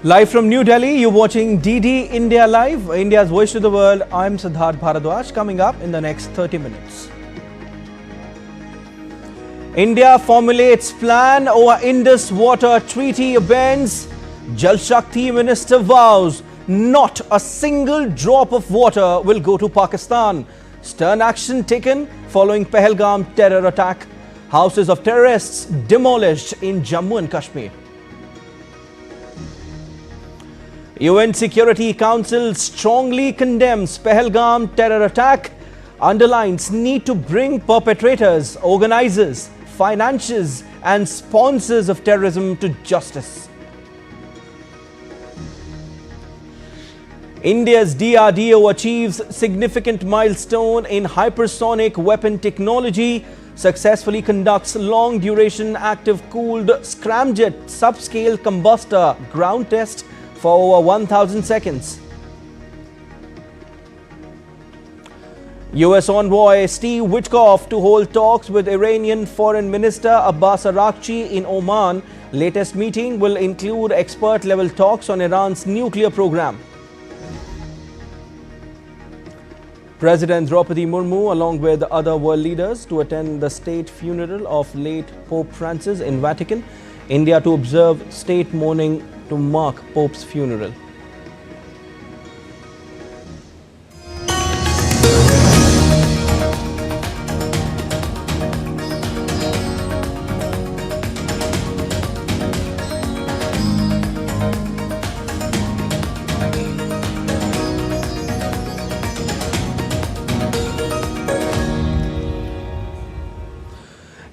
Live from New Delhi, you're watching DD India Live, India's voice to the world. I'm Siddharth Bharadwaj. Coming up in the next 30 minutes. India formulates plan over Indus water treaty abeyance. Jal Shakti minister vows not a single drop of water will go to Pakistan. Stern action taken following Pahalgam terror attack. Houses of terrorists demolished in Jammu and Kashmir. UN Security Council strongly condemns Pahalgam terror attack, underlines need to bring perpetrators, organizers, financiers and sponsors of terrorism to justice. India's DRDO achieves significant milestone in hypersonic weapon technology, successfully conducts long-duration active-cooled scramjet subscale combustor ground test for over 1,000 seconds. US envoy Steve Witkoff to hold talks with Iranian Foreign Minister Abbas Araghchi in Oman. Latest meeting will include expert-level talks on Iran's nuclear program. President Draupadi Murmu, along with other world leaders, to attend the state funeral of late Pope Francis in Vatican. India to observe state mourning to mark Pope's funeral.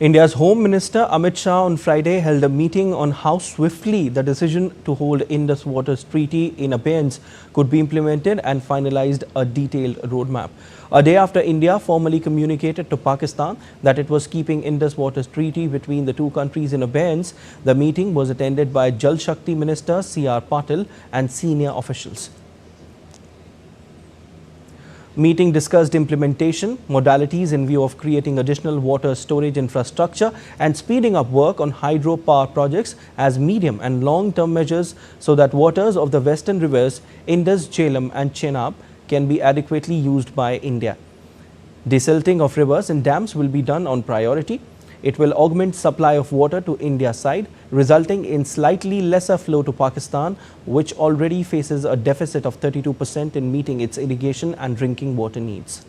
India's Home Minister Amit Shah on Friday held a meeting on how swiftly the decision to hold Indus Waters Treaty in abeyance could be implemented and finalized a detailed roadmap. A day after India formally communicated to Pakistan that it was keeping Indus Waters Treaty between the two countries in abeyance, the meeting was attended by Jal Shakti Minister C.R. Patil and senior officials. Meeting discussed implementation, modalities in view of creating additional water storage infrastructure and speeding up work on hydropower projects as medium and long-term measures so that waters of the western rivers Indus, Jhelum and Chenab can be adequately used by India. Desilting of rivers and dams will be done on priority. It will augment supply of water to India's side, resulting in slightly lesser flow to Pakistan, which already faces a deficit of 32% in meeting its irrigation and drinking water needs.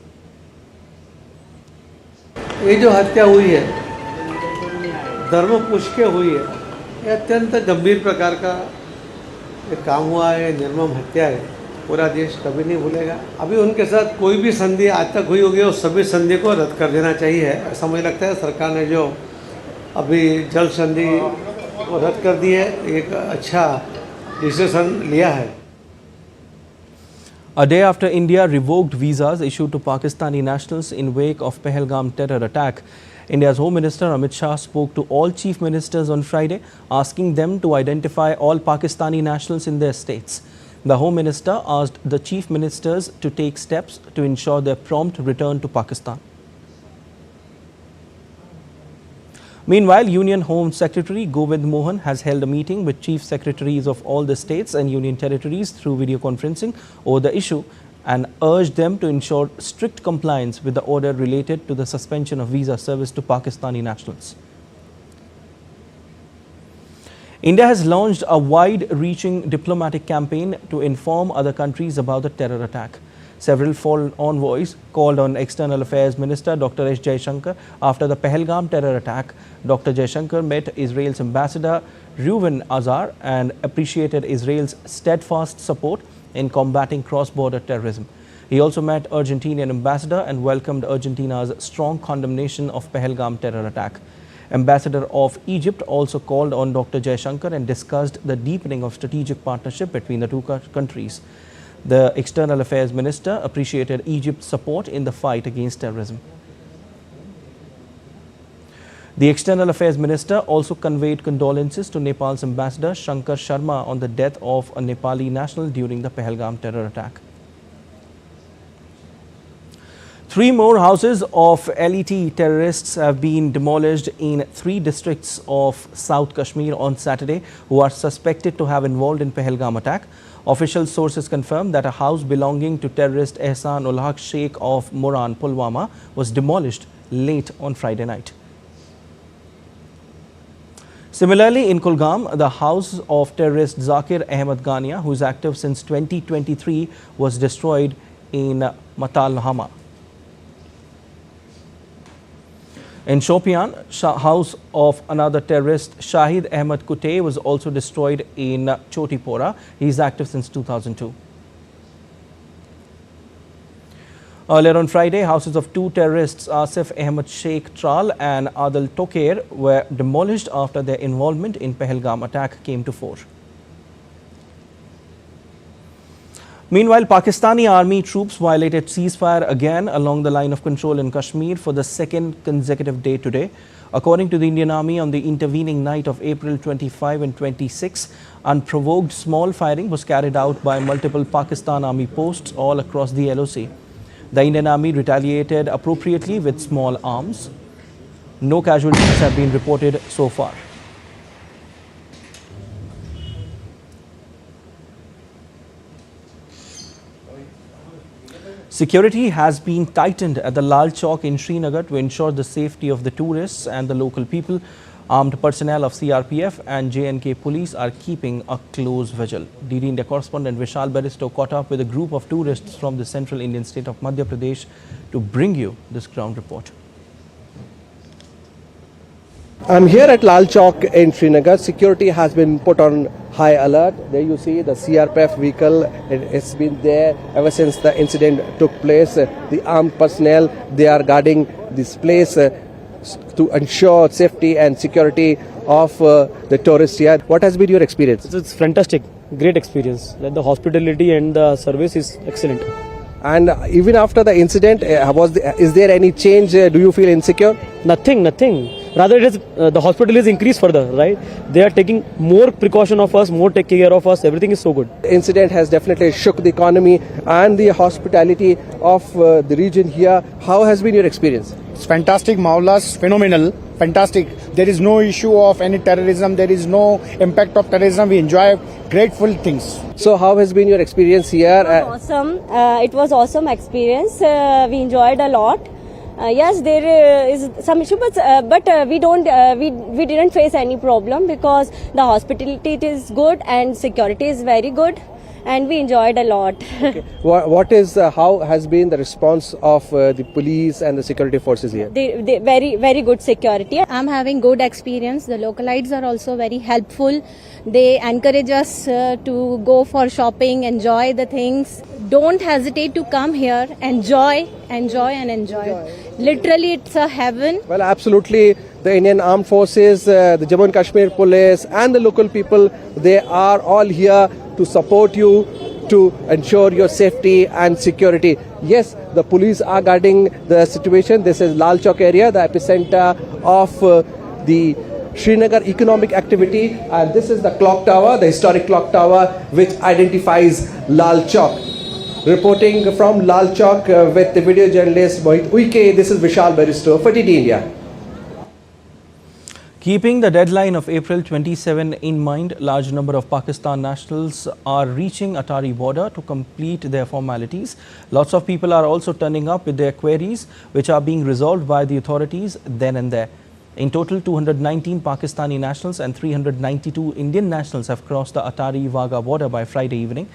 ये जो हत्या हुई है, धर्म पूछ के हुई है, ये अत्यंत गंभीर प्रकार का एक काम हुआ है, निर्मम हत्या है। पूरा देश कभी नहीं भूलेगा। अभी उनके साथ कोई भी संधि आज तक हुई होगी और सभी संधि को रद्द कर देना चाहिए। ऐसा मुझे लगता है सरकार ने जो अभी जल संधि को रद्द कर दी है, एक अच्छा डिसीजन लिया है। A day after India revoked visas issued to Pakistani nationals in wake of Pahalgam terror attack, India's Home Minister Amit Shah spoke to all chief ministers on Friday, asking them to identify all Pakistani nationals in their states. The Home Minister asked the chief ministers to take steps to ensure their prompt return to Pakistan. Meanwhile, Union Home Secretary Govind Mohan has held a meeting with chief secretaries of all the states and union territories through video conferencing over the issue and urged them to ensure strict compliance with the order related to the suspension of visa service to Pakistani nationals. India has launched a wide-reaching diplomatic campaign to inform other countries about the terror attack. Several foreign envoys called on External Affairs Minister Dr. S. Jaishankar after the Pahalgam terror attack. Dr. Jaishankar met Israel's Ambassador Reuven Azar and appreciated Israel's steadfast support in combating cross-border terrorism. He also met Argentinian Ambassador and welcomed Argentina's strong condemnation of Pahalgam terror attack. Ambassador of Egypt also called on Dr. Jaishankar and discussed the deepening of strategic partnership between the two countries. The External Affairs Minister appreciated Egypt's support in the fight against terrorism. The External Affairs Minister also conveyed condolences to Nepal's Ambassador Shankar Sharma on the death of a Nepali national during the Pahalgam terror attack. 3 more houses of LET terrorists have been demolished in 3 districts of South Kashmir on Saturday, who are suspected to have involved in Pahalgam attack. Official sources confirmed that a house belonging to terrorist Ehsan ul Haq Sheikh of Moran, Pulwama, was demolished late on Friday night. Similarly, in Kulgam, the house of terrorist Zakir Ahmed Ghania, who is active since 2023, was destroyed in Matalhama. In Shopian, house of another terrorist, Shahid Ahmed Kutay, was also destroyed in Chotipora. He is active since 2002. Earlier on Friday, houses of 2 terrorists, Asif Ahmed Sheikh Tral and Adil Toker, were demolished after their involvement in Pahalgam attack came to fore. Meanwhile, Pakistani army troops violated ceasefire again along the line of control in Kashmir for the 2nd consecutive day today. According to the Indian Army, on the intervening night of April 25 and 26, unprovoked small firing was carried out by multiple Pakistan army posts all across the LOC. The Indian Army retaliated appropriately with small arms. No casualties have been reported so far. Security has been tightened at the Lal Chowk in Srinagar to ensure the safety of the tourists and the local people. Armed personnel of CRPF and J&K police are keeping a close vigil. DD India correspondent Vishal Baristo caught up with a group of tourists from the central Indian state of Madhya Pradesh to bring you this ground report. I'm here at Lal Chowk in Srinagar. Security has been put on high alert. There you see the CRPF vehicle. It's been there ever since the incident took place. The armed personnel, they are guarding this place to ensure safety and security of the tourists here. What has been your experience? It's fantastic, great experience. The hospitality and the service is excellent. And even after the incident, is there any change? Do you feel insecure? Nothing. Rather, it is the hospital is increased further, right? They are taking more precaution of us, more take care of us. Everything is so good. The incident has definitely shook the economy and the hospitality of the region here. How has been your experience? It's fantastic, Maulas, phenomenal, fantastic. There is no issue of any terrorism. There is no impact of terrorism. We enjoy grateful things. So how has been your experience here? Awesome. It was awesome experience. We enjoyed a lot. Yes, there is some issue, but we didn't face any problem because the hospitality is good and security is very good, and we enjoyed a lot. Okay. How has been the response of the police and the security forces here? They very good security. I'm having good experience. The localites are also very helpful. They encourage us to go for shopping, enjoy the things. Don't hesitate to come here, enjoy. Literally, it's a heaven. Well, absolutely. The Indian Armed Forces, the Jammu and Kashmir Police and the local people, they are all here to support you, to ensure your safety and security. Yes, the police are guarding the situation. This is Lal Chowk area, the epicenter of the Srinagar economic activity, and this is the clock tower, the historic clock tower which identifies Lal Chowk. Reporting from Lal Chowk with the video journalist Mohit Uike, this is Vishal Baristo for DD India. Keeping the deadline of April 27 in mind, large number of Pakistan nationals are reaching Atari border to complete their formalities. Lots of people are also turning up with their queries, which are being resolved by the authorities then and there. In total, 219 Pakistani nationals and 392 Indian nationals have crossed the Atari-Wagah border by Friday evening.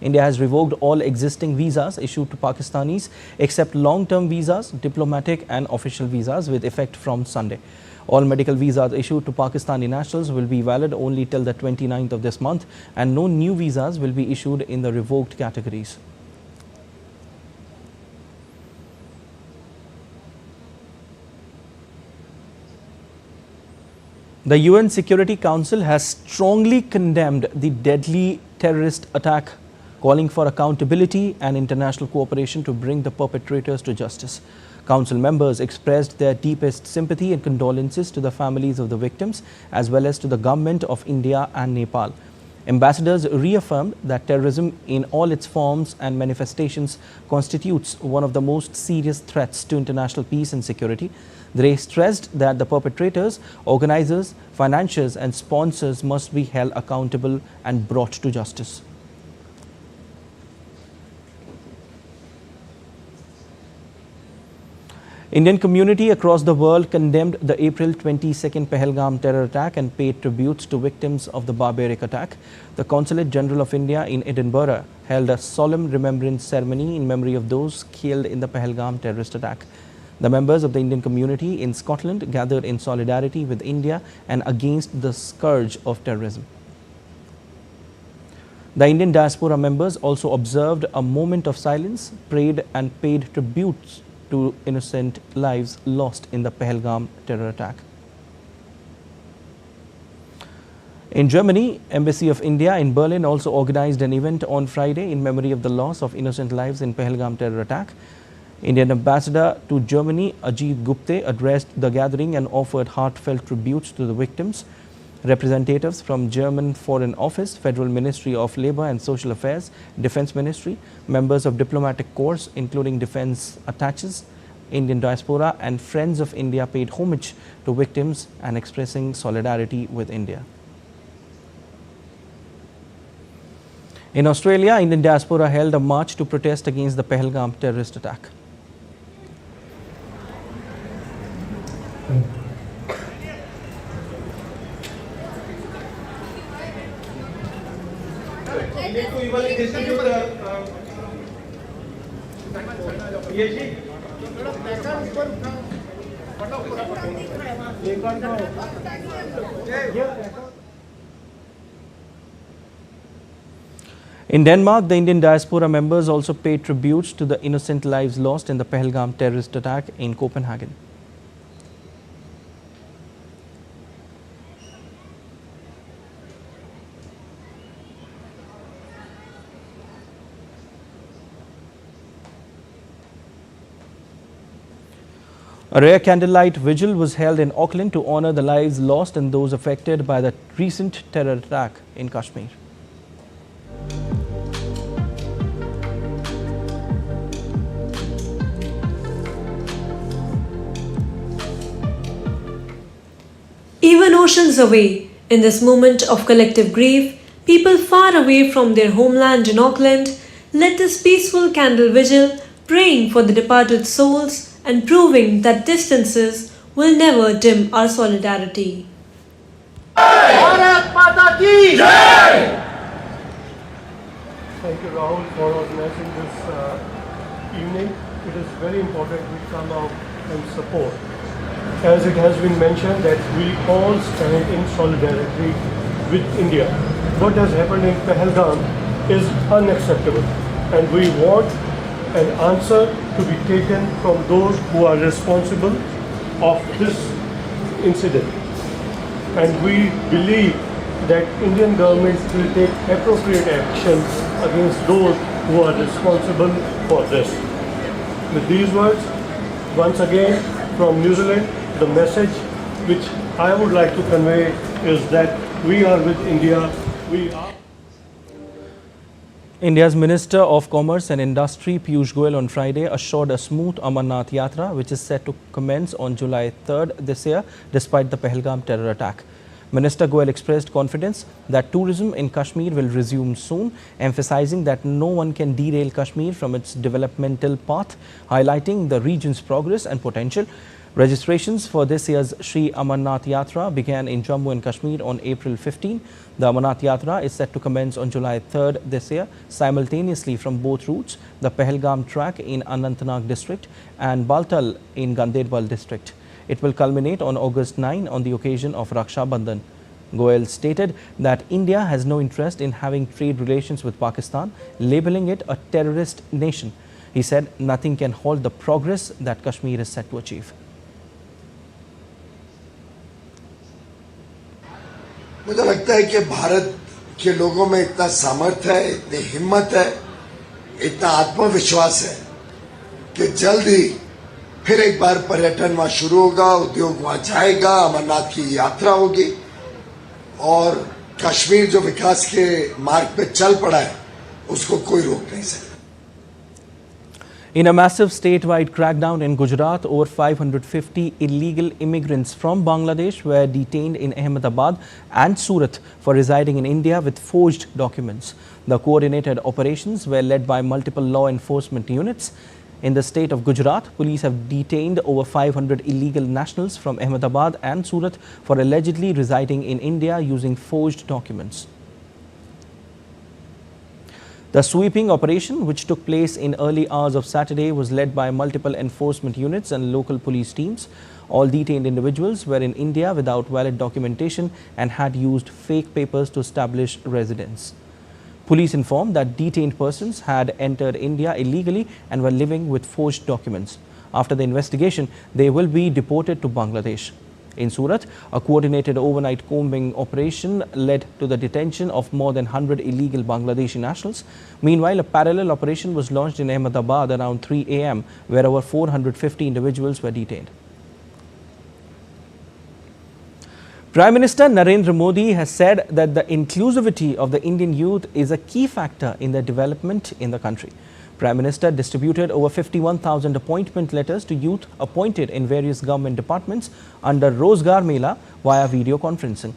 India has revoked all existing visas issued to Pakistanis except long-term visas, diplomatic and official visas with effect from Sunday. All medical visas issued to Pakistani nationals will be valid only till the 29th of this month, and no new visas will be issued in the revoked categories. The UN Security Council has strongly condemned the deadly terrorist attack, calling for accountability and international cooperation to bring the perpetrators to justice. Council members expressed their deepest sympathy and condolences to the families of the victims, as well as to the government of India and Nepal. Ambassadors reaffirmed that terrorism in all its forms and manifestations constitutes one of the most serious threats to international peace and security. They stressed that the perpetrators, organizers, financiers and sponsors must be held accountable and brought to justice. Indian community across the world condemned the April 22nd Pahalgam terror attack and paid tributes to victims of the barbaric attack. The Consulate General of India in Edinburgh held a solemn remembrance ceremony in memory of those killed in the Pahalgam terrorist attack. The members of the Indian community in Scotland gathered in solidarity with India and against the scourge of terrorism. The Indian diaspora members also observed a moment of silence, prayed and paid tributes to innocent lives lost in the Pahalgam terror attack. In Germany, Embassy of India in Berlin also organized an event on Friday in memory of the loss of innocent lives in Pahalgam terror attack. Indian ambassador to Germany, Ajit Gupte, addressed the gathering and offered heartfelt tributes to the victims. Representatives from German Foreign Office, Federal Ministry of Labour and Social Affairs, Defence Ministry, members of diplomatic corps including defence attaches, Indian diaspora and friends of India paid homage to victims and expressing solidarity with India. In Australia, Indian diaspora held a march to protest against the Pahalgam terrorist attack. In Denmark, the Indian diaspora members also paid tributes to the innocent lives lost in the Pahalgam terrorist attack in Copenhagen. A rare candlelight vigil was held in Auckland to honour the lives lost and those affected by the recent terror attack in Kashmir. Even oceans away, in this moment of collective grief, people far away from their homeland in Auckland led this peaceful candle vigil, praying for the departed souls and proving that distances will never dim our solidarity. Thank you, Rahul, for organizing this evening. It is very important we come out and support. As it has been mentioned that we all stand in solidarity with India. What has happened in Pahalgam is unacceptable and we want an answer to be taken from those who are responsible of this incident. And we believe that Indian government will take appropriate action against those who are responsible for this. With these words, once again from New Zealand, the message which I would like to convey is that we are with India. We are. India's Minister of Commerce and Industry Piyush Goyal on Friday assured a smooth Amarnath Yatra which is set to commence on July 3rd this year despite the Pahalgam terror attack. Minister Goyal expressed confidence that tourism in Kashmir will resume soon, emphasizing that no one can derail Kashmir from its developmental path, highlighting the region's progress and potential. Registrations for this year's Sri Amarnath Yatra began in Jammu and Kashmir on April 15. The Amarnath Yatra is set to commence on July 3rd this year, simultaneously from both routes, the Pahalgam track in Anantnag district and Baltal in Gandarbal district. It will culminate on August 9 on the occasion of Raksha Bandhan. Goyal stated that India has no interest in having trade relations with Pakistan, labeling it a terrorist nation. He said nothing can halt the progress that Kashmir is set to achieve. मुझे लगता है कि भारत के लोगों में इतना सामर्थ्य है, इतनी हिम्मत है, इतना आत्मविश्वास है कि जल्द ही फिर एक बार पर्यटन वहां शुरू होगा, उद्योग वहां जाएगा, अमरनाथ की यात्रा होगी और कश्मीर जो विकास के मार्ग पे चल पड़ा है उसको कोई रोक नहीं सकता. In a massive statewide crackdown in Gujarat, over 550 illegal immigrants from Bangladesh were detained in Ahmedabad and Surat for residing in India with forged documents. The coordinated operations were led by multiple law enforcement units. In the state of Gujarat, police have detained over 500 illegal nationals from Ahmedabad and Surat for allegedly residing in India using forged documents. The sweeping operation, which took place in early hours of Saturday, was led by multiple enforcement units and local police teams. All detained individuals were in India without valid documentation and had used fake papers to establish residence. Police informed that detained persons had entered India illegally and were living with forged documents. After the investigation, they will be deported to Bangladesh. In Surat, a coordinated overnight combing operation led to the detention of more than 100 illegal Bangladeshi nationals. Meanwhile, a parallel operation was launched in Ahmedabad around 3 a.m., where over 450 individuals were detained. Prime Minister Narendra Modi has said that the inclusivity of the Indian youth is a key factor in their development in the country. Prime Minister distributed over 51,000 appointment letters to youth appointed in various government departments under Rozgar Mela via video conferencing.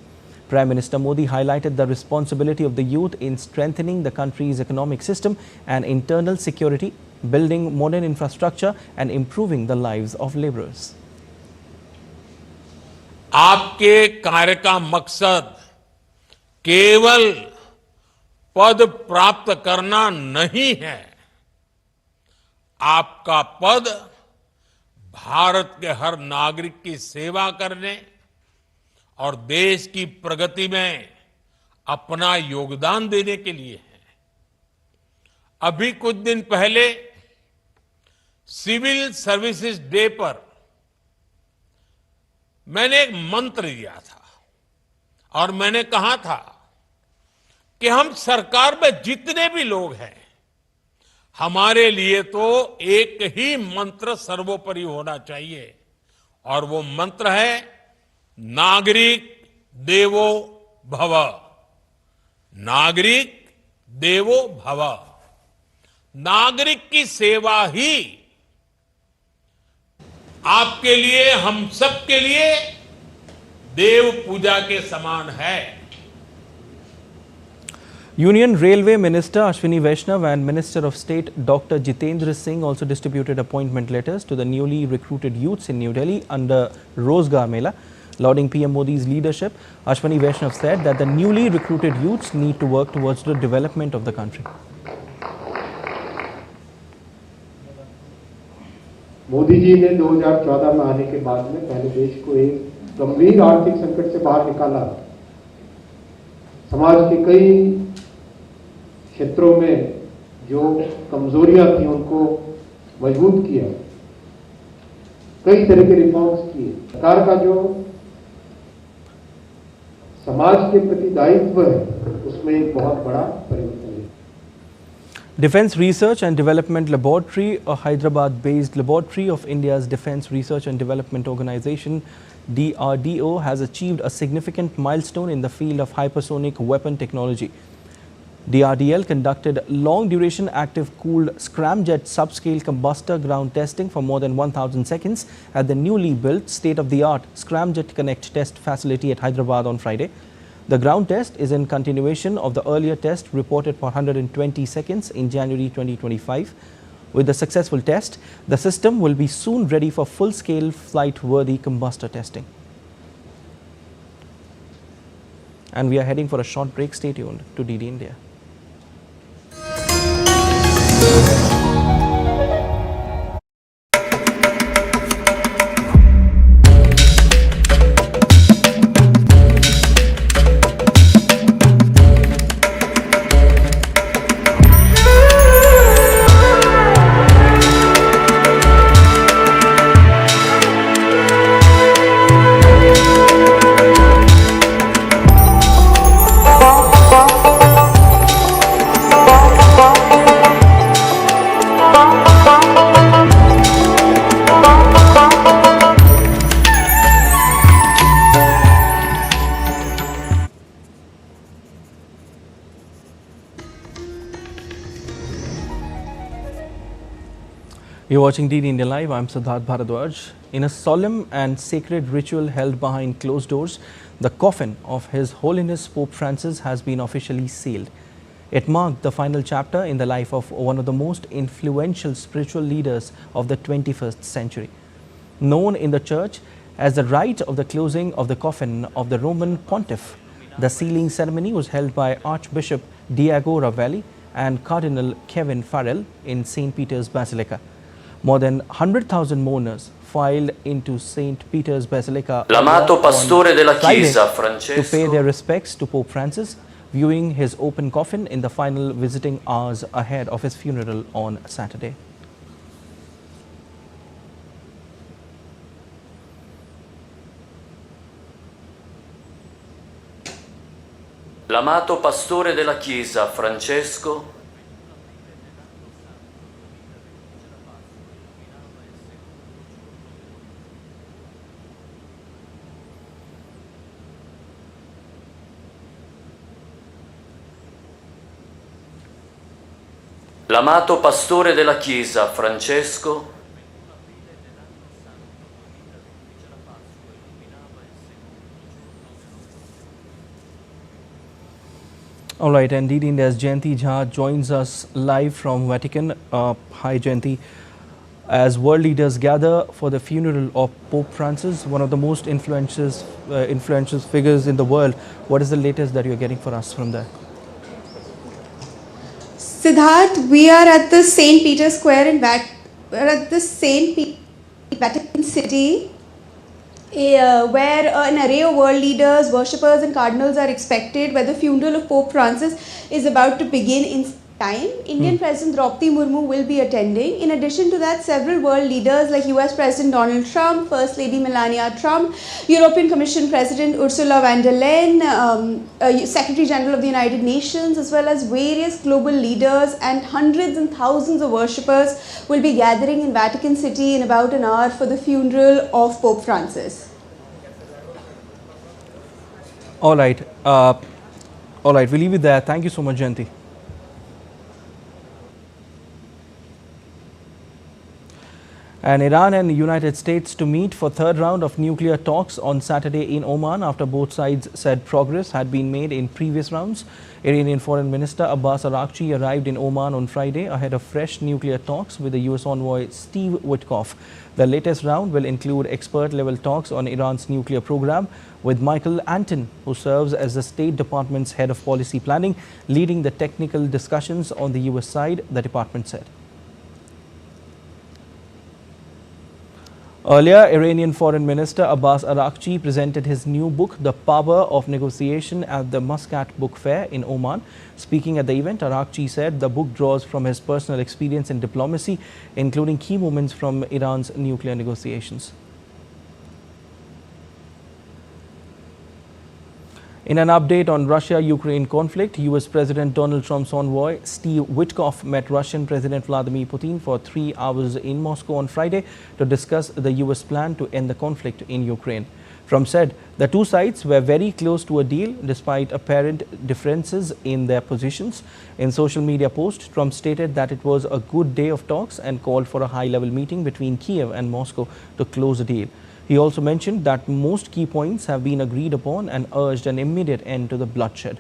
Prime Minister Modi highlighted the responsibility of the youth in strengthening the country's economic system and internal security, building modern infrastructure and improving the lives of laborers. आपके कार्य का मकसद केवल पद प्राप्त करना नहीं है. आपका पद भारत के हर नागरिक की सेवा करने और देश की प्रगति में अपना योगदान देने के लिए है. अभी कुछ दिन पहले सिविल सर्विसेज डे पर मैंने एक मंत्र दिया था और मैंने कहा था कि हम सरकार में जितने भी लोग हैं, हमारे लिए तो एक ही मंत्र सर्वोपरि होना चाहिए और वो मंत्र है नागरिक देवो भव. नागरिक देवो भव. नागरिक की सेवा ही आपके लिए, हम सब के लिए देव पूजा के समान है. Union Railway Minister Ashwini Vaishnav and Minister of State Dr. Jitendra Singh also distributed appointment letters to the newly recruited youths in New Delhi under Rozgar Mela. Lauding PM Modi's leadership, Ashwini Vaishnav said that the newly recruited youths need to work towards the development of the country. Modi ji ने 2014 में आने के बाद में पहले देश को एक गंभीर आर्थिक संकट से बाहर निकाला. समाज के कई क्षेत्रों में जो कमजोरियां थी उनको मजबूत किया. कई तरह के रिफॉर्म्स किए. सरकार का जो समाज के प्रति दायित्व है उसमें एक बहुत बड़ा परिवर्तन है. Defence Research and Development Laboratory, a Hyderabad-based laboratory of India's Defence Research and Development Organization, DRDO, has achieved a significant milestone in the field of hypersonic weapon technology. DRDL conducted long-duration active-cooled scramjet subscale combustor ground testing for more than 1,000 seconds at the newly built state-of-the-art Scramjet Connect test facility at Hyderabad on Friday. The ground test is in continuation of the earlier test reported for 120 seconds in January 2025. With the successful test, the system will be soon ready for full-scale flight-worthy combustor testing. And we are heading for a short break. Stay tuned to DD India. You're watching DD India Live. I'm Siddharth Bharadwaj. In a solemn and sacred ritual held behind closed doors, the coffin of His Holiness Pope Francis has been officially sealed. It marked the final chapter in the life of one of the most influential spiritual leaders of the 21st century. Known in the church as the rite of the closing of the coffin of the Roman pontiff, the sealing ceremony was held by Archbishop Diego Ravelli and Cardinal Kevin Farrell in St. Peter's Basilica. More than 100,000 mourners filed into St. Peter's Basilica L'amato pastore della Chiesa, to Francesco, pay their respects to Pope Francis, viewing his open coffin in the final visiting hours ahead of his funeral on Saturday. l'amato pastore della Chiesa, Francesco, l'amato pastore della Chiesa, Francesco, All right, and DD India's Jayanti Jha joins us live from Vatican. Hi, Jayanti. As world leaders gather for the funeral of Pope Francis, one of the most influential figures in the world, what is the latest that you're getting for us from there? Siddharth, we are at the St. Peter's Square in Vatican City, where an array of world leaders, worshippers and cardinals are expected, where the funeral of Pope Francis is about to begin in time. Indian President Draupadi Murmu will be attending. In addition to that, several world leaders like US President Donald Trump, First Lady Melania Trump, European Commission President Ursula von der Leyen, Secretary General of the United Nations, as well as various global leaders and hundreds and thousands of worshippers will be gathering in Vatican City in about an hour for the funeral of Pope Francis. All right. We'll leave it there. Thank you so much, Jayanti. And Iran and the United States to meet for third round of nuclear talks on Saturday in Oman after both sides said progress had been made in previous rounds. Iranian Foreign Minister Abbas Araghchi arrived in Oman on Friday ahead of fresh nuclear talks with the US envoy Steve Witkoff. The latest round will include expert-level talks on Iran's nuclear program with Michael Anton, who serves as the State Department's head of policy planning, leading the technical discussions on the US side, the department said. Earlier, Iranian Foreign Minister Abbas Araghchi presented his new book, The Power of Negotiation, at the Muscat Book Fair in Oman. Speaking at the event, Araghchi said the book draws from his personal experience in diplomacy, including key moments from Iran's nuclear negotiations. In an update on Russia-Ukraine conflict, US President Donald Trump's envoy Steve Witkoff met Russian President Vladimir Putin for 3 hours in Moscow on Friday to discuss the US plan to end the conflict in Ukraine. Trump said the two sides were very close to a deal despite apparent differences in their positions. In social media post, Trump stated that it was a good day of talks and called for a high-level meeting between Kiev and Moscow to close the deal. He also mentioned that most key points have been agreed upon and urged an immediate end to the bloodshed.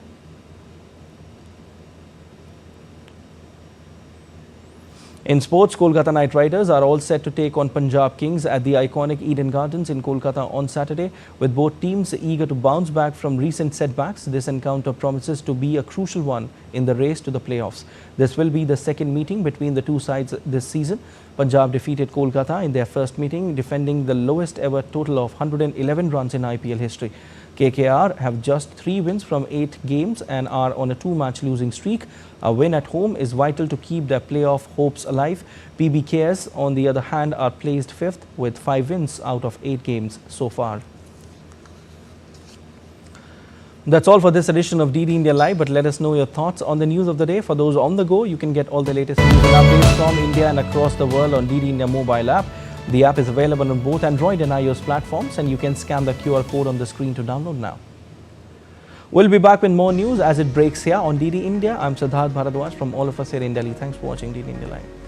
In sports, Kolkata Knight Riders are all set to take on Punjab Kings at the iconic Eden Gardens in Kolkata on Saturday. With both teams eager to bounce back from recent setbacks, this encounter promises to be a crucial one in the race to the playoffs. This will be the second meeting between the two sides this season. Punjab defeated Kolkata in their first meeting, defending the lowest ever total of 111 runs in IPL history. KKR have just 3 wins from 8 games and are on a 2-match losing streak. A win at home is vital to keep their playoff hopes alive. PBKS, on the other hand, are placed 5th with 5 wins out of 8 games so far. That's all for this edition of DD India Live, but let us know your thoughts on the news of the day. For those on the go, you can get all the latest news and updates from India and across the world on DD India mobile app. The app is available on both Android and iOS platforms, and you can scan the QR code on the screen to download now. We'll be back with more news as it breaks here on DD India. I'm Siddharth Bharadwaj from all of us here in Delhi. Thanks for watching DD India Live.